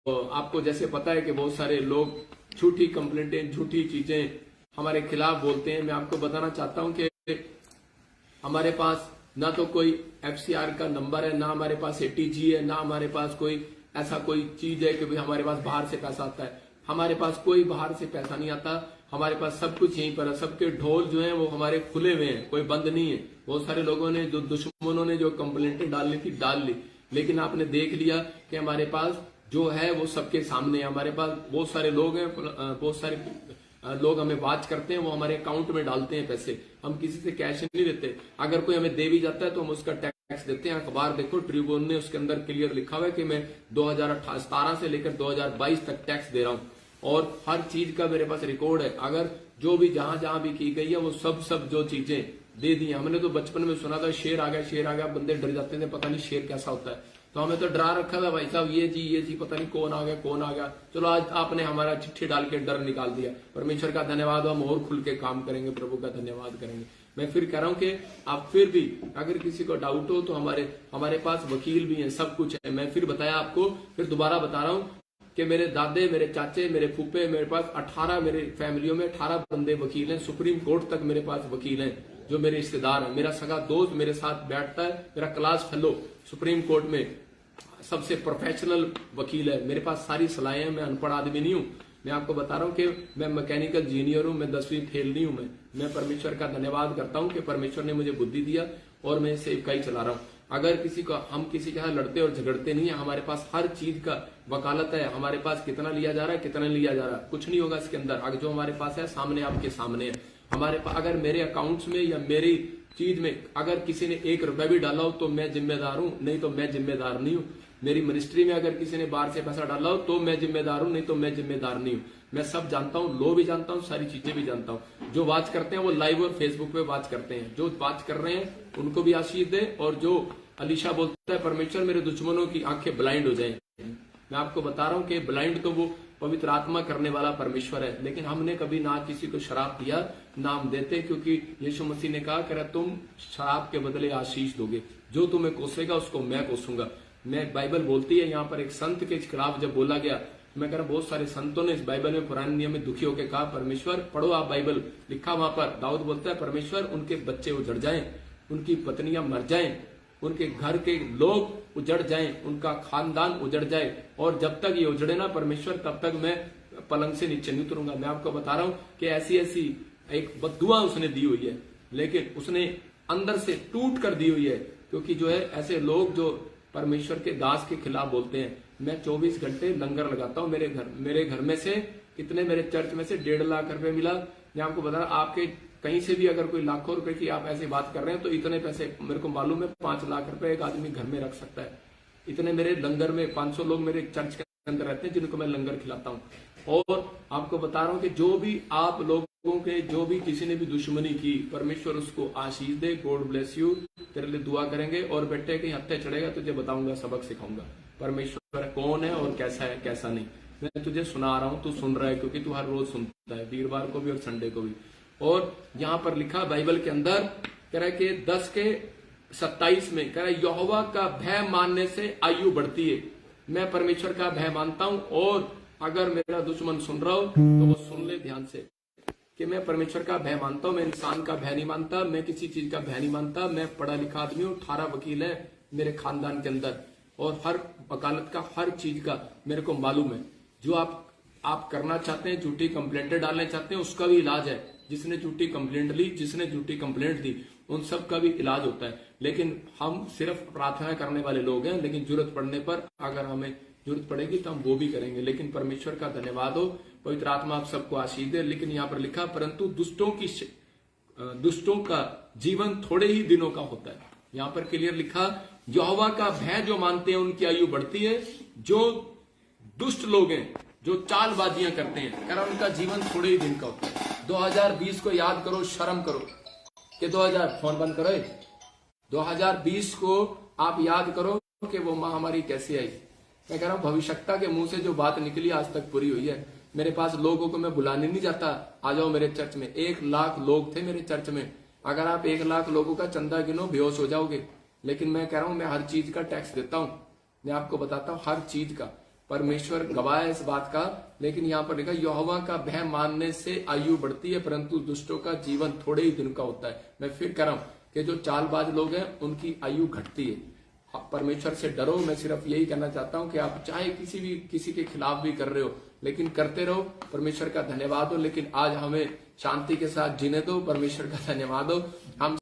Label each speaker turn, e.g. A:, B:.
A: आपको जैसे पता है कि बहुत सारे लोग झूठी कंप्लेंटें, झूठी चीजें हमारे खिलाफ बोलते हैं। मैं आपको बताना चाहता हूं कि हमारे पास ना तो कोई एफसीआर का नंबर है, ना हमारे पास एटीजी है, ना हमारे पास कोई ऐसा कोई चीज है कि भाई हमारे पास बाहर से पैसा आता है। हमारे पास कोई बाहर से पैसा नहीं आता, हमारे पास सब कुछ यहीं पर है। सबके ढोल जो हैं वो हमारे खुले हुए हैं, कोई बंद नहीं है। बहुत सारे लोगों ने, जो दुश्मनों ने जो कंप्लेंटें डालनी थी डाल ली, लेकिन आपने देख लिया कि हमारे पास जो है वो सबके सामने है। हमारे पास बहुत सारे लोग हैं, बहुत सारे लोग हमें वाच करते हैं, वो हमारे अकाउंट में डालते हैं पैसे। हम किसी से कैश नहीं देते। अगर कोई हमें दे भी जाता है तो हम उसका टैक्स देते हैं। अखबार देखो, ट्रिब्यून ने उसके अंदर क्लियर लिखा हुआ है कि मैं 2017 से लेकर 2022 तक टैक्स दे रहा हूं और हर चीज का मेरे पास रिकॉर्ड है। अगर जो भी जहां जहां भी की गई है वो सब जो चीजें दे दी। हमने तो बचपन में सुना था शेर आ गया, बंदे डर जाते थे, पता नहीं शेर कैसा होता है। तो हमें तो डरा रखा था भाई साहब, ये जी पता नहीं कौन आ गया। चलो आज आपने हमारा चिट्ठी डाल के डर निकाल दिया। परमेश्वर का धन्यवाद, हम और खुल के काम करेंगे, प्रभु का धन्यवाद करेंगे। मैं फिर कह रहा हूं कि आप फिर भी अगर किसी को डाउट हो तो हमारे पास वकील भी हैं, सब कुछ है। मैं फिर बताया आपको, फिर दोबारा बता रहा हूं कि मेरे दादे, मेरे चाचे, मेरे फूफे, मेरे पास 18 मेरे फैमिलियों में 18 बंदे वकील हैं। सुप्रीम कोर्ट तक मेरे पास वकील हैं जो मेरे रिश्तेदार हैं। मेरा सगा दोस्त मेरे साथ बैठता है, मेरा क्लास फेलो सुप्रीम कोर्ट में सबसे प्रोफेशनल वकील है। मेरे पास सारी सलाहें हैं, मैं अनपढ़ आदमी नहीं हूं। मैं आपको बता रहा हूं कि मैं मैकेनिकल इंजीनियर हूं, मैं 10वीं फेल नहीं हूं। मैं परमेश्वर का धन्यवाद करता हूं कि परमेश्वर ने मुझे बुद्धि दिया और मैं इसे इकाई चला रहा हूं। अगर हम किसी के साथ लड़ते और झगड़ते नहीं है, हमारे पास हर चीज का वकालत है। हमारे पास कितना लिया जा रहा है, कितना नहीं लिया जा रहा, कुछ नहीं होगा इसके अंदर। अगर जो हमारे पास है सामने, आपके सामने है। हमारे पास अगर मेरे अकाउंट्स में या मेरी चीज में अगर किसी ने 1 रुपया भी डाला हो तो मैं जिम्मेदार हूं, नहीं तो मैं जिम्मेदार नहीं हूं। मेरी मिनिस्ट्री में अगर किसी ने बाहर से पैसा डाला हो तो मैं जिम्मेदार हूं, नहीं तो मैं जिम्मेदार नहीं हूं। मैं सब जानता हूं, लॉ भी जानता हूं, सारी चीजें भी जानता हूं। जो वाच करते हैं वो लाइव और फेसबुक पे वाच करते हैं। जो वाच कर रहे हैं उनको भी आशीष दे। और जो अलीशा बोलता है परमेश्वर मेरे दुश्मनों की आंखें ब्लाइंड हो जाएं, मैं आपको बता रहा हूं कि ब्लाइंड तो वो पवित्र आत्मा करने वाला परमेश्वर है। लेकिन हमने कभी ना किसी को शराब दिया, ना हम देते, क्योंकि यीशु मसीह ने कहा कि तुम शराब के बदले आशीष दोगे, जो तुम्हें कोसेगा उसको मैं कोसूंगा। मैं बाइबल बोलती है, यहाँ पर एक संत के खिलाफ जब बोला गया, मैं कह रहा बहुत सारे संतों ने इस बाइबल में, पुराने नियम में दुखी होकर कहा परमेश्वर पढ़ो आप बाइबल, लिखा वहां पर दाऊद बोलता है परमेश्वर उनके बच्चे उजड़ जाएं, उनकी पत्नियां मर जाएं, उनके घर के लोग उजड़ जाएं, उनका खानदान उजड़ जाए, और जब तक ये उजड़े ना परमेश्वर तब तक मैं पलंग से नीचे नहीं उतरूंगा। मैं आपको बता रहा हूं कि ऐसी एक बद्दुआ उसने दी हुई है, लेकिन उसने अंदर से टूट कर दी हुई है। क्योंकि जो है ऐसे लोग जो परमेश्वर के दास के खिलाफ बोलते हैं। मैं 24 घंटे लंगर लगाता हूं। मेरे घर में से कितने, मेरे चर्च में से 1.5 लाख रुपए मिला। मैं आपको बता रहा, आपके कहीं से भी अगर कोई लाखों रुपए की आप ऐसी बात कर रहे हैं तो इतने पैसे मेरे को मालूम है 5 लाख रुपए एक आदमी घर में रख सकता है। इतने मेरे लंगर में 500 लोग मेरे चर्च के अंदर रहते हैं जिनको मैं लंगर खिलाता हूं। और आपको बता रहा हूं कि जो भी आप लोगों के, जो भी किसी ने भी दुश्मनी की, परमेश्वर उसको आशीष दे। God bless you. तेरे लिए दुआ करेंगे। और बेटे कहीं हत्थे चढ़ेगा तुझे बताऊंगा, सबक सिखाऊंगा परमेश्वर कौन है और कैसा है कैसा नहीं। मैं तुझे सुना रहा हूं, तू सुन रहा है क्योंकि तू हर रोज सुनता है, वीरवार को भी और संडे को भी। और यहां पर लिखा बाइबल के अंदर, कह रहा है कि 10:27 में कह रहा है यहोवा का भय मानने से आयु बढ़ती है। मैं परमेश्वर का भय मानता हूं, और अगर मेरा दुश्मन सुन रहा हो तो वो सुन ले ध्यान से कि मैं परमेश्वर का भय मानता हूं। मैं इंसान का भय नहीं मानता, मैं किसी चीज का भय नहीं मानता। मैं पढ़ा लिखा आदमी हूं, 18 वकील है मेरे खानदान के अंदर, और हर वकालत का, हर चीज का मेरे को मालूम है। जो आप करना चाहते हैं, झूठी कंप्लेंटें डालना चाहते हैं, उसका भी इलाज है। जिसने झूठी कंप्लेंट ली, जिसने झूठी कंप्लेंट दी, उन सब का भी इलाज होता है। लेकिन हम सिर्फ प्रार्थना करने वाले लोग हैं, लेकिन जरूरत पड़ने पर अगर हमें जरूरत पड़ेगी तो हम वो भी करेंगे। लेकिन परमेश्वर का धन्यवाद हो, पवित्र आत्मा आप सबको आशीष दे। लेकिन यहाँ पर लिखा परंतु दुष्टों का जीवन थोड़े ही दिनों का होता है। यहाँ पर क्लियर लिखा यहोवा का भय जो मानते हैं उनकी आयु बढ़ती है। जो दुष्ट लोग हैं, जो चालबाजियां करते हैं, कह रहा उनका जीवन थोड़े ही दिन का होता है। 2020 को याद करो, शर्म करो कि 2000 फोन बंद करो, 2020 को आप याद करो कि वो महामारी कैसे आई। मैं कह रहा हूं भविष्यता के मुंह से जो बात निकली आज तक पूरी हुई है। मेरे पास लोगों को मैं बुलाने नहीं जाता, आ जाओ मेरे चर्च में। 1 लाख लोग थे मेरे चर्च में। अगर आप 1 लाख लोगों का चंदा गिनो बेहोश हो जाओगे। लेकिन मैं कह रहा हूं मैं हर चीज का टैक्स देता हूं। मैं आपको बताता हूं हर चीज का। परमेश्वर गवाह है इस बात का। लेकिन यहाँ पर लिखा यहोवा का भय मानने से आयु बढ़ती है, परंतु दुष्टों का जीवन थोड़े ही दिन का होता है। मैं फिर कह रहा हूं कि जो चालबाज लोग हैं उनकी आयु घटती है। आप परमेश्वर से डरो। मैं सिर्फ यही कहना चाहता हूं कि आप चाहे किसी के खिलाफ भी कर रहे हो, लेकिन करते रहो, परमेश्वर का धन्यवाद हो। लेकिन आज हमें शांति के साथ जीने दो, परमेश्वर का धन्यवाद हो। हम